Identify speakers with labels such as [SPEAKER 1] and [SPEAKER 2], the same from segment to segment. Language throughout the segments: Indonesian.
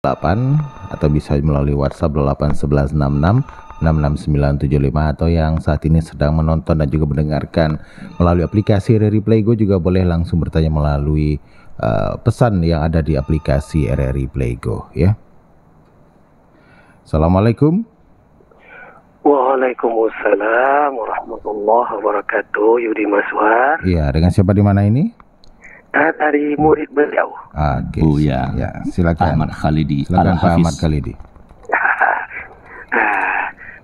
[SPEAKER 1] atau bisa melalui WhatsApp 081166669975, atau yang saat ini sedang menonton dan juga mendengarkan melalui aplikasi RRI Playgo juga boleh langsung bertanya melalui pesan yang ada di aplikasi RRI Playgo ya. Assalamualaikum.
[SPEAKER 2] Waalaikumsalam warahmatullahi wabarakatuh. Yudi Maswar.
[SPEAKER 1] Iya, dengan siapa di mana ini?
[SPEAKER 2] Dari murid beliau.
[SPEAKER 1] Oke. Ya, silakan.
[SPEAKER 3] Ahmad Khalidi.
[SPEAKER 1] Silakan Pak Ahmad Khalidi.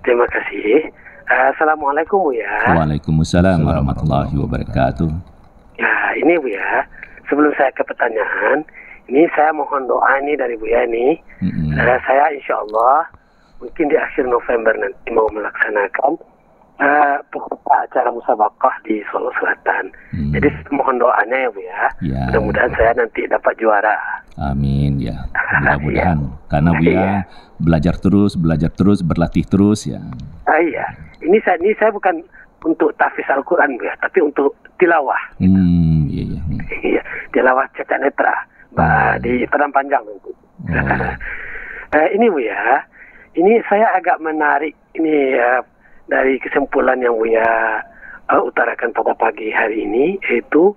[SPEAKER 2] Terima kasih. Assalamualaikum Bu ya.
[SPEAKER 3] Waalaikumsalam warahmatullahi wabarakatuh.
[SPEAKER 2] Ya, ini Bu ya. Sebelum saya ke pertanyaan, ini saya mohon doa ini dari Bu ya ini. Saya insya Allah mungkin di akhir November nanti mau melaksanakan peserta acara musabaqah di Solo Selatan. Jadi mohon doanya ya Bu ya. Mudah-mudahan saya nanti dapat juara.
[SPEAKER 3] Amin ya. Mudah-mudahan. Karena Bu ya belajar terus, berlatih terus ya.
[SPEAKER 2] Iya. Ini saya bukan untuk tahfiz Al-Quran Bu ya, tapi untuk tilawah. Iya. Tilawah cacat netra. Di Padang Panjang nanti. Ini Bu ya. Ini saya agak menarik ini dari kesimpulan yang Buya utarakan pada pagi hari ini, yaitu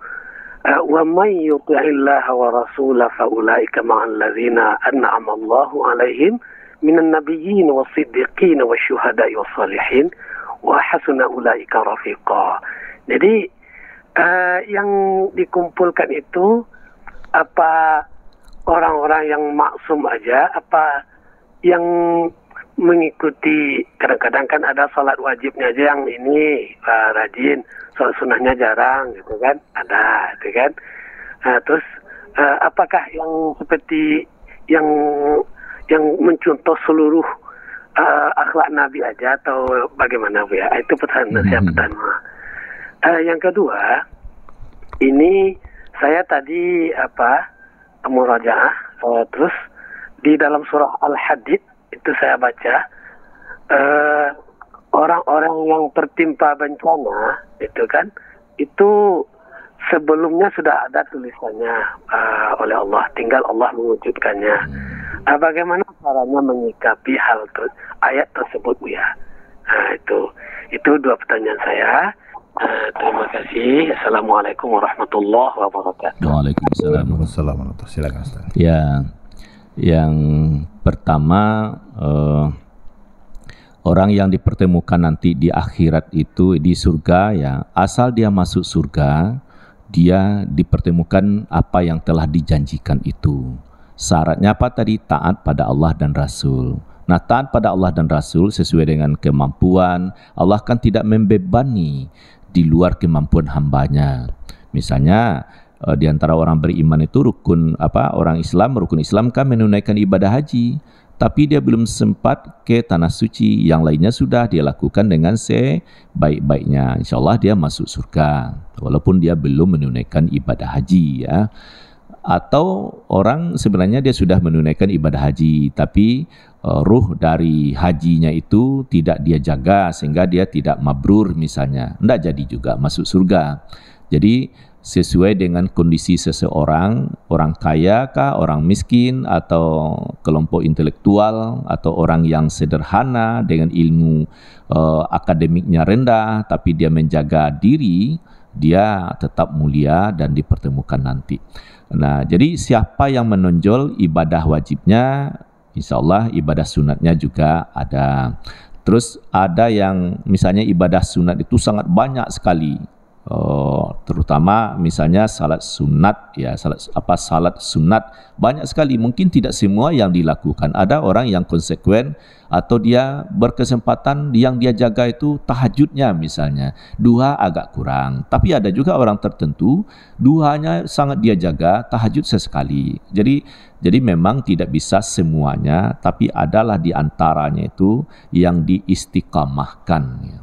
[SPEAKER 2] wa may yuti'illaha wa rasulahu fa ulaika ma'al ladzina an'ama Allahu 'alaihim minan nabiyyin was-siddiqin wasyuhada'i was-shalihin wa hasuna ulaika rafiqa. Jadi yang dikumpulkan itu apa orang-orang yang maksum aja, apa yang mengikuti, kadang-kadang kan ada sholat wajibnya aja yang ini rajin, sholat sunnahnya jarang gitu kan, ada gitu kan. Terus apakah yang seperti yang mencontoh seluruh akhlak Nabi aja atau bagaimana Bu ya? Itu pertanyaan saya pertama. Yang kedua, ini saya tadi murajaah, terus di dalam surah Al-Hadid itu saya baca orang-orang yang tertimpa bencana itu kan, itu sebelumnya sudah ada tulisannya oleh Allah, tinggal Allah mewujudkannya. Bagaimana caranya menyikapi ayat tersebut Bu ya? Itu dua pertanyaan saya. Terima kasih. Assalamualaikum warahmatullahi wabarakatuh.
[SPEAKER 3] Waalaikumsalam
[SPEAKER 1] warahmatullahi wabarakatuh. Silakan Ustaz.
[SPEAKER 3] Ya. Yang pertama, orang yang dipertemukan nanti di akhirat itu di surga ya, asal dia masuk surga, dia dipertemukan apa yang telah dijanjikan itu. Syaratnya apa tadi? Taat pada Allah dan Rasul. Nah, taat pada Allah dan Rasul sesuai dengan kemampuan. Allah kan tidak membebani di luar kemampuan hambanya. Misalnya di antara orang beriman itu rukun Islam kan menunaikan ibadah haji, tapi dia belum sempat ke tanah suci. Yang lainnya sudah dia lakukan dengan sebaik-baiknya. Insya Allah dia masuk surga walaupun dia belum menunaikan ibadah haji ya. Atau orang sebenarnya dia sudah menunaikan ibadah haji, tapi ruh dari hajinya itu tidak dia jaga sehingga dia tidak mabrur misalnya, tidak jadi juga masuk surga. Jadi sesuai dengan kondisi seseorang, orang kaya kah, orang miskin, atau kelompok intelektual, atau orang yang sederhana dengan ilmu akademiknya rendah, tapi dia menjaga diri, dia tetap mulia dan dipertemukan nanti. Nah, jadi siapa yang menonjol ibadah wajibnya, insya Allah ibadah sunatnya juga ada. Terus ada yang misalnya ibadah sunat itu sangat banyak sekali. Terutama misalnya salat sunat ya, salat sunat banyak sekali, mungkin tidak semua yang dilakukan. Ada orang yang konsekuen atau dia berkesempatan yang dia jaga itu tahajudnya misalnya, duha agak kurang, tapi ada juga orang tertentu duhanya sangat dia jaga, tahajud sesekali. Jadi memang tidak bisa semuanya, tapi adalah di antaranya itu yang diistiqamahkan ya.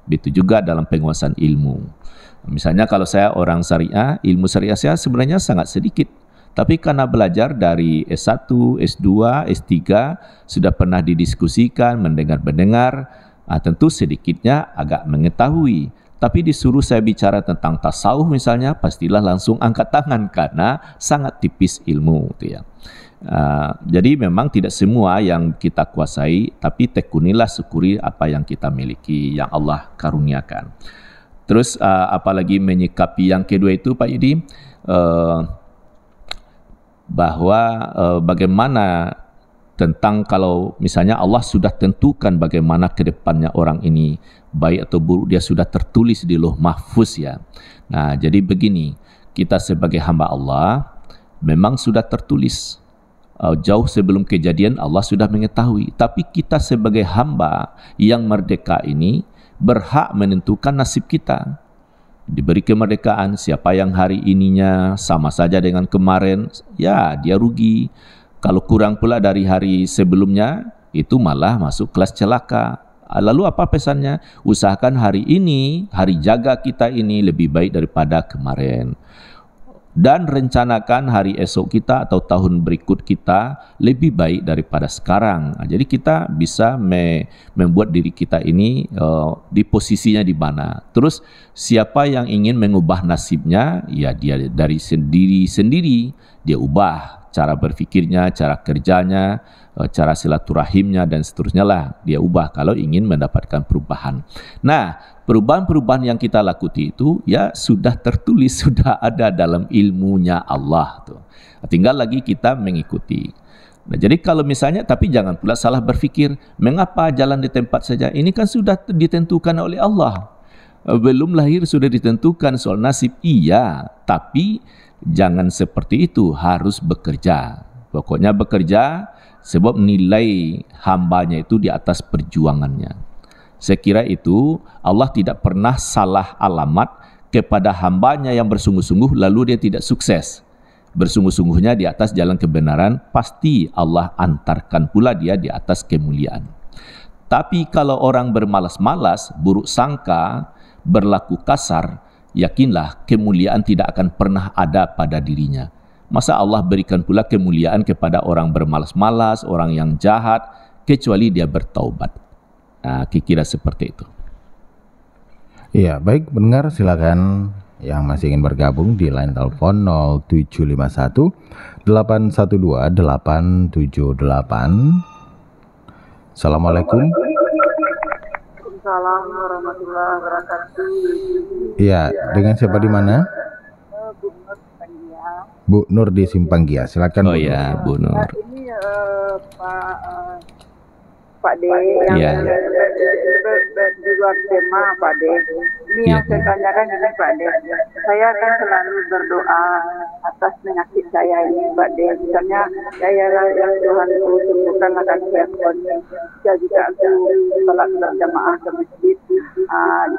[SPEAKER 3] Begitu juga dalam penguasaan ilmu. Misalnya kalau saya orang syariah, ilmu syariah saya sebenarnya sangat sedikit. Tapi karena belajar dari S1, S2, S3, sudah pernah didiskusikan, mendengar, tentu sedikitnya agak mengetahui. Tapi disuruh saya bicara tentang tasawuf misalnya, pastilah langsung angkat tangan karena sangat tipis ilmu. Itu ya. Jadi memang tidak semua yang kita kuasai, tapi tekunilah, syukuri apa yang kita miliki, yang Allah karuniakan. Terus apalagi menyikapi yang kedua itu Pak Yudi, bahwa bagaimana tentang kalau misalnya Allah sudah tentukan bagaimana ke depannya orang ini, baik atau buruk, dia sudah tertulis di Lauh Mahfuz ya. Nah, jadi begini, kita sebagai hamba Allah memang sudah tertulis. Jauh sebelum kejadian Allah sudah mengetahui. Tapi kita sebagai hamba yang merdeka ini berhak menentukan nasib kita. Diberi kemerdekaan, siapa yang hari ininya sama saja dengan kemarin, ya dia rugi. Kalau kurang pula dari hari sebelumnya, itu malah masuk kelas celaka. Lalu apa pesannya? Usahakan hari ini, hari jaga kita ini lebih baik daripada kemarin. Dan rencanakan hari esok kita atau tahun berikut kita lebih baik daripada sekarang. Jadi kita bisa membuat diri kita ini di posisinya di mana. Terus siapa yang ingin mengubah nasibnya, ya dia dari sendiri dia ubah cara berpikirnya, cara kerjanya, cara silaturahimnya dan seterusnya lah dia ubah kalau ingin mendapatkan perubahan. Nah, perubahan-perubahan yang kita lakukan itu ya sudah tertulis, sudah ada dalam ilmunya Allah tuh. Tinggal lagi kita mengikuti. Nah, jadi kalau misalnya, tapi jangan pula salah berpikir, mengapa jalan di tempat saja? Ini kan sudah ditentukan oleh Allah. Belum lahir sudah ditentukan soal nasib, iya, tapi jangan seperti itu, harus bekerja. Pokoknya bekerja, sebab nilai hambanya itu di atas perjuangannya. Saya kira itu Allah tidak pernah salah alamat kepada hambanya yang bersungguh-sungguh lalu dia tidak sukses. Bersungguh-sungguhnya di atas jalan kebenaran, pasti Allah antarkan pula dia di atas kemuliaan. Tapi kalau orang bermalas-malas, buruk sangka, berlaku kasar, yakinlah kemuliaan tidak akan pernah ada pada dirinya. Masa Allah berikan pula kemuliaan kepada orang bermalas-malas, orang yang jahat, kecuali dia bertaubat. Nah, kira-kira seperti itu.
[SPEAKER 1] Iya, baik pendengar, silakan yang masih ingin bergabung di line telepon 0751 812 878. Assalamualaikum.
[SPEAKER 4] Waalaikumsalam warahmatullahi wabarakatuh.
[SPEAKER 1] Iya, dengan siapa di mana? Bu Nur di Simpang Gia, silakan.
[SPEAKER 3] Oh ya, Bu Nur.
[SPEAKER 4] Ini Pak D yang di luar tema Pak D. Ini yang saya tanyakan ini Pak D. Saya kan selalu berdoa atas penyakit saya ini Pak D. Misalnya saya yang Tuhanku sembuhkanlah kanker kolon. Jika aku salat berjamaah ke masjid.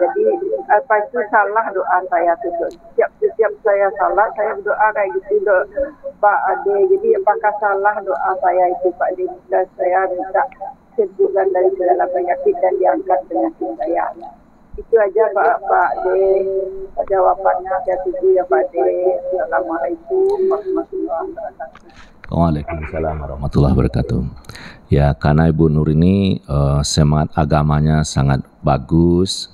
[SPEAKER 4] Jadi apa itu salah doa saya tu? Setiap saya salat saya berdoa kayak gitu Pak Ade. Jadi apakah salah doa saya itu Pak Ade? Dan saya minta sembuhkan dari segala penyakit dan diangkat penyakit saya. Itu aja Pak Ade. Jawabannya saya tunggu ya Pak Ade. Assalamualaikum warahmatullahi wabarakatuh.
[SPEAKER 3] Waalaikumsalam warahmatullahi wabarakatuh. Ya, karena Ibu Nur ini semangat agamanya sangat bagus.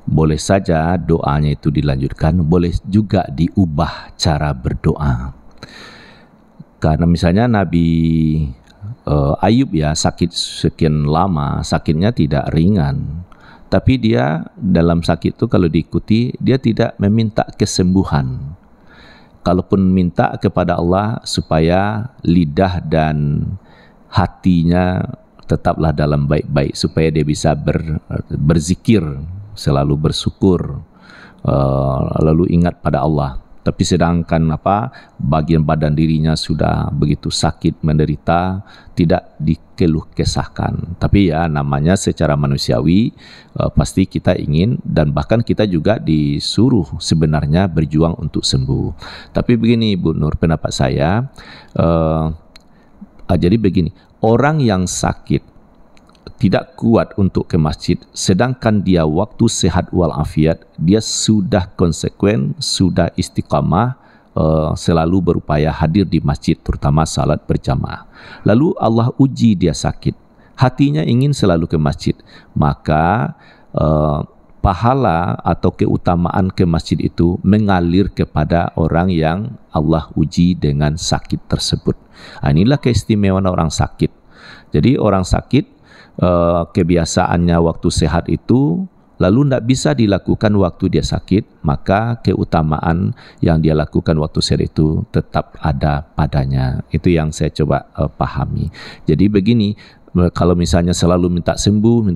[SPEAKER 3] Boleh saja doanya itu dilanjutkan, boleh juga diubah cara berdoa. Karena misalnya Nabi Ayub ya sakit sekian lama, sakitnya tidak ringan. Tapi dia dalam sakit itu kalau diikuti, dia tidak meminta kesembuhan. Kalaupun minta kepada Allah supaya lidah dan hatinya tetaplah dalam baik-baik, supaya dia bisa berzikir, selalu bersyukur, lalu ingat pada Allah. Tapi sedangkan bagian badan dirinya sudah begitu sakit, menderita, tidak dikeluh kesahkan. Tapi ya namanya secara manusiawi pasti kita ingin, dan bahkan kita juga disuruh sebenarnya berjuang untuk sembuh. Tapi begini Bu Nur, pendapat saya, jadi begini, orang yang sakit tidak kuat untuk ke masjid, sedangkan dia waktu sehat walafiat, dia sudah konsekuen, sudah istiqamah, selalu berupaya hadir di masjid, terutama salat berjamaah. Lalu Allah uji dia sakit, hatinya ingin selalu ke masjid, maka pahala atau keutamaan ke masjid itu mengalir kepada orang yang Allah uji dengan sakit tersebut. Inilah keistimewaan orang sakit. Jadi orang sakit kebiasaannya waktu sehat itu lalu tidak bisa dilakukan waktu dia sakit, maka keutamaan yang dia lakukan waktu sehat itu tetap ada padanya. Itu yang saya coba pahami. Jadi begini, kalau misalnya selalu minta sembuh,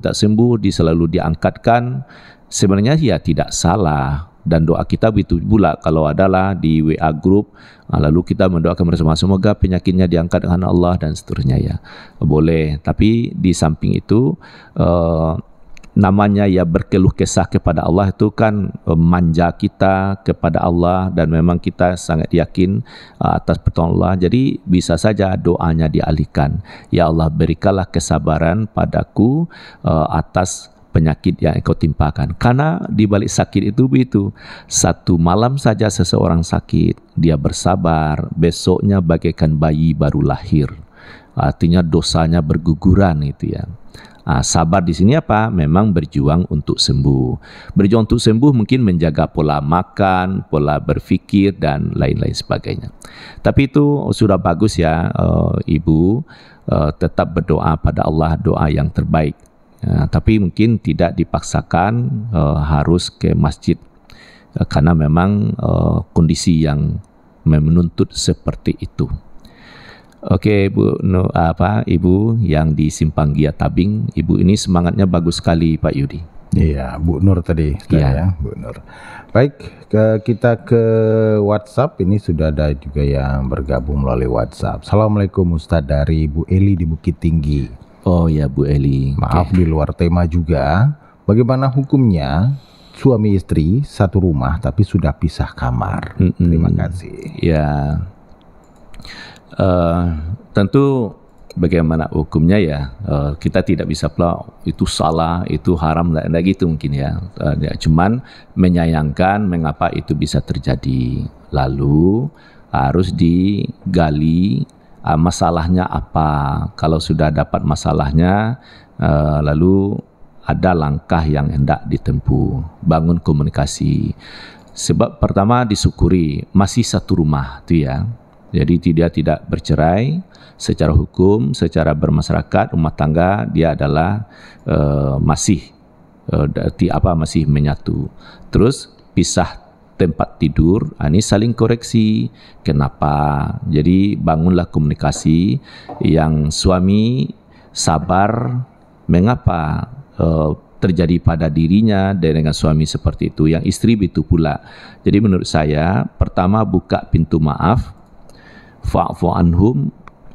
[SPEAKER 3] selalu diangkatkan, sebenarnya ya tidak salah. Dan doa kita begitu pula kalau adalah di WA group, lalu kita mendoakan bersama, semoga penyakitnya diangkat dengan Allah dan seterusnya, ya boleh. Tapi di samping itu namanya ya berkeluh kesah kepada Allah itu kan manja kita kepada Allah, dan memang kita sangat yakin atas pertolongan Allah. Jadi bisa saja doanya dialihkan, ya Allah berikanlah kesabaran padaku atas penyakit yang engkau timpakan. Karena di balik sakit itu begitu, satu malam saja seseorang sakit, dia bersabar, besoknya bagaikan bayi baru lahir. Artinya dosanya berguguran itu ya. Sabar di sini apa? Memang berjuang untuk sembuh. Berjuang untuk sembuh mungkin menjaga pola makan, pola berfikir dan lain-lain sebagainya. Tapi itu sudah bagus ya, Ibu tetap berdoa pada Allah, doa yang terbaik. Tapi mungkin tidak dipaksakan harus ke masjid karena memang kondisi yang menuntut seperti itu. Oke, Ibu yang di Simpang Gia Tabing, Ibu ini semangatnya bagus sekali, Pak Yudi.
[SPEAKER 1] Iya, Bu Nur tadi, ya, Bu Nur. Baik, kita ke WhatsApp. Ini sudah ada juga yang bergabung melalui WhatsApp. Assalamualaikum Ustadz, dari Bu Eli di Bukit Tinggi.
[SPEAKER 3] Oh ya, Bu Eli.
[SPEAKER 1] Maaf di luar tema juga. Bagaimana hukumnya suami istri satu rumah tapi sudah pisah kamar? Terima kasih.
[SPEAKER 3] Ya, tentu bagaimana hukumnya ya, kita tidak bisa pula itu salah, itu haram, tidak gitu mungkin ya. Cuman menyayangkan mengapa itu bisa terjadi. Lalu harus digali masalahnya apa. Kalau sudah dapat masalahnya, lalu ada langkah yang hendak ditempuh. Bangun komunikasi. Sebab pertama disyukuri masih satu rumah itu ya. Jadi dia tidak bercerai. Secara hukum, secara bermasyarakat, rumah tangga dia adalah masih menyatu. Terus pisah tempat tidur, ini saling koreksi. Kenapa? Jadi bangunlah komunikasi. Yang suami sabar, mengapa terjadi pada dirinya dengan suami seperti itu. Yang istri begitu pula. Jadi menurut saya, pertama buka pintu maaf, fa'fu anhum.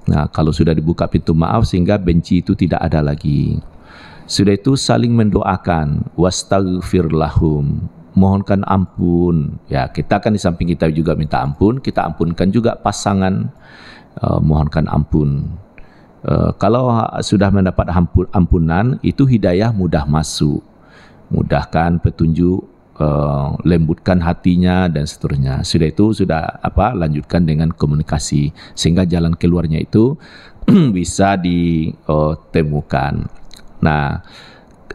[SPEAKER 3] Nah, kalau sudah dibuka pintu maaf sehingga benci itu tidak ada lagi. Sudah itu saling mendoakan, wastaghfir lahum. Mohonkan ampun. Ya, kita kan di samping kita juga minta ampun, kita ampunkan juga pasangan, mohonkan ampun. Kalau sudah mendapat ampunan, itu hidayah mudah masuk, mudahkan petunjuk, lembutkan hatinya dan seterusnya. Sudah itu sudah lanjutkan dengan komunikasi sehingga jalan keluarnya itu bisa ditemukan. Nah,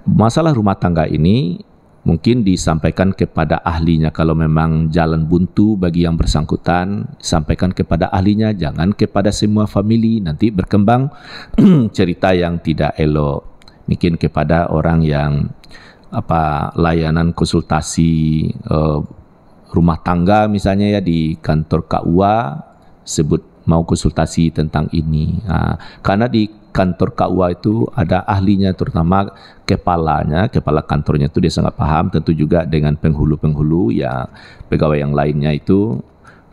[SPEAKER 3] masalah rumah tangga ini mungkin disampaikan kepada ahlinya. Kalau memang jalan buntu bagi yang bersangkutan, sampaikan kepada ahlinya, jangan kepada semua famili, nanti berkembang cerita yang tidak elok. Mungkin kepada orang yang layanan konsultasi rumah tangga misalnya ya di kantor KUA, sebut mau konsultasi tentang ini. Karena di kantor KUA itu ada ahlinya, terutama kepala kantornya itu dia sangat paham. Tentu juga dengan penghulu-penghulu ya, pegawai yang lainnya itu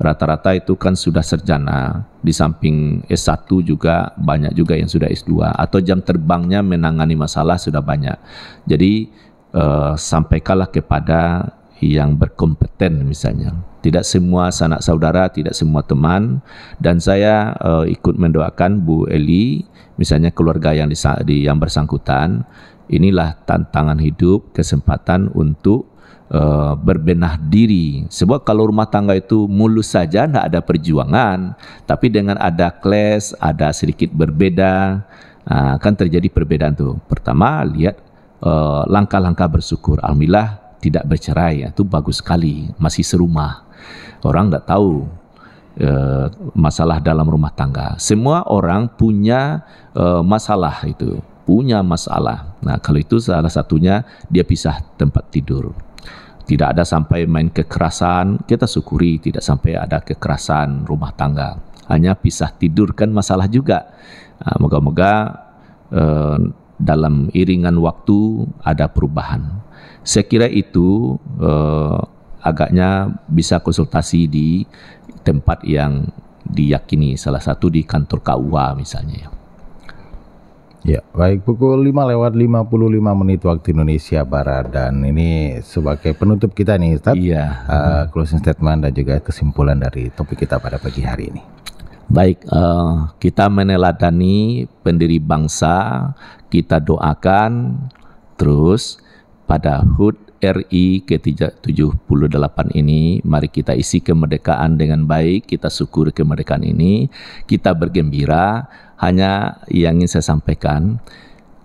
[SPEAKER 3] rata-rata itu kan sudah sarjana. Di samping S1 juga banyak juga yang sudah S2 atau jam terbangnya menangani masalah sudah banyak. Jadi sampaikanlah kepada yang berkompeten misalnya. Tidak semua sanak saudara, tidak semua teman. Dan saya ikut mendoakan Bu Eli, misalnya keluarga yang bersangkutan. Inilah tantangan hidup, kesempatan untuk berbenah diri. Sebab kalau rumah tangga itu mulus saja, tidak ada perjuangan. Tapi dengan ada clash, ada sedikit berbeda, kan terjadi perbedaan tuh. Pertama lihat langkah-langkah bersyukur. Alhamdulillah tidak bercerai, itu bagus sekali, masih serumah. Orang tidak tahu masalah dalam rumah tangga. Semua orang punya masalah itu, punya masalah. Nah, kalau itu salah satunya dia pisah tempat tidur. Tidak ada sampai main kekerasan, kita syukuri tidak sampai ada kekerasan rumah tangga. Hanya pisah tidur kan masalah juga. Moga-moga dalam iringan waktu ada perubahan. Saya kira itu agaknya bisa konsultasi di tempat yang diyakini, salah satu di kantor KUA misalnya.
[SPEAKER 1] Ya, baik, pukul 5:55 waktu Indonesia Barat, dan ini sebagai penutup kita nih Ustaz.
[SPEAKER 3] Iya.
[SPEAKER 1] Closing statement dan juga kesimpulan dari topik kita pada pagi hari ini.
[SPEAKER 3] Baik, kita meneladani pendiri bangsa, kita doakan terus pada HUT RI ke-78 ini, mari kita isi kemerdekaan dengan baik, kita syukuri kemerdekaan ini, kita bergembira. Hanya yang ingin saya sampaikan,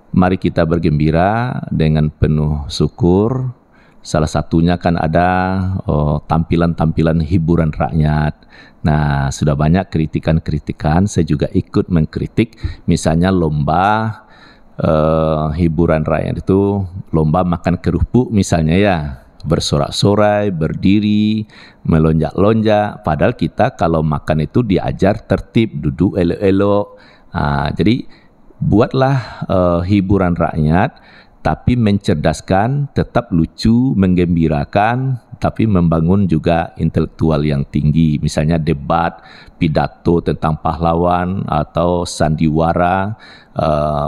[SPEAKER 3] mari kita bergembira dengan penuh syukur. Salah satunya kan ada tampilan-tampilan hiburan rakyat. Nah, sudah banyak kritikan-kritikan, saya juga ikut mengkritik, misalnya lomba hiburan rakyat itu, lomba makan kerupuk misalnya ya, bersorak-sorai, berdiri, melonjak-lonjak, padahal kita kalau makan itu diajar tertib, duduk elok-elok. Jadi buatlah hiburan rakyat, tapi mencerdaskan, tetap lucu, menggembirakan, tapi membangun juga intelektual yang tinggi. Misalnya debat, pidato tentang pahlawan, atau sandiwara,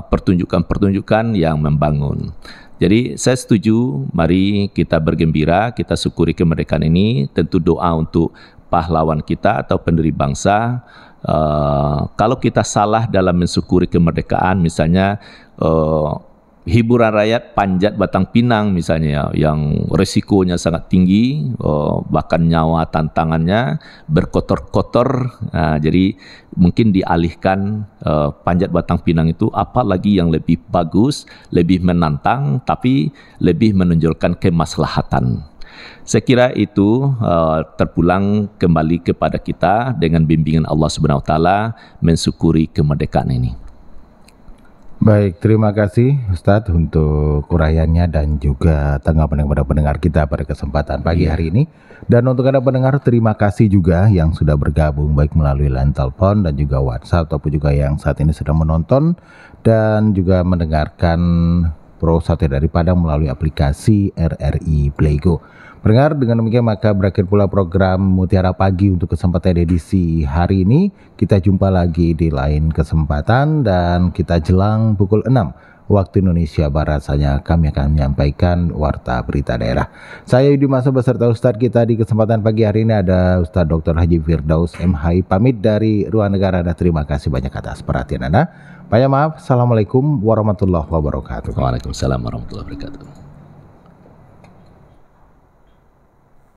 [SPEAKER 3] pertunjukan-pertunjukan yang membangun. Jadi saya setuju, mari kita bergembira, kita syukuri kemerdekaan ini, tentu doa untuk pahlawan kita atau pendiri bangsa. Kalau kita salah dalam mensyukuri kemerdekaan, misalnya hiburan rakyat panjat batang pinang misalnya, yang resikonya sangat tinggi, bahkan nyawa tantangannya, berkotor-kotor. Jadi mungkin dialihkan panjat batang pinang itu apa lagi yang lebih bagus, lebih menantang, tapi lebih menonjolkan kemaslahatan. Saya kira itu terpulang kembali kepada kita dengan bimbingan Allah Subhanahu wa taala mensyukuri kemerdekaan ini.
[SPEAKER 1] Baik, terima kasih Ustadz untuk uraiannya dan juga tanggapan kepada pendengar kita pada kesempatan pagi hari ini. Dan untuk Anda pendengar, terima kasih juga yang sudah bergabung baik melalui line telepon dan juga WhatsApp, ataupun juga yang saat ini sedang menonton dan juga mendengarkan Pro Sate dari Padang melalui aplikasi RRI Playgo. Pendengar, dengan demikian maka berakhir pula program Mutiara Pagi untuk kesempatan edisi hari ini. Kita jumpa lagi di lain kesempatan, dan kita jelang pukul 6 waktu Indonesia Barat saja kami akan menyampaikan warta berita daerah. Saya Yudi Masa beserta Ustadz kita di kesempatan pagi hari ini ada Ustadz Dr. Haji Firdaus MHI pamit dari Ruang Negara. Dan terima kasih banyak atas perhatian Anda. Banyak maaf. Assalamualaikum warahmatullahi wabarakatuh.
[SPEAKER 3] Waalaikumsalam warahmatullahi wabarakatuh.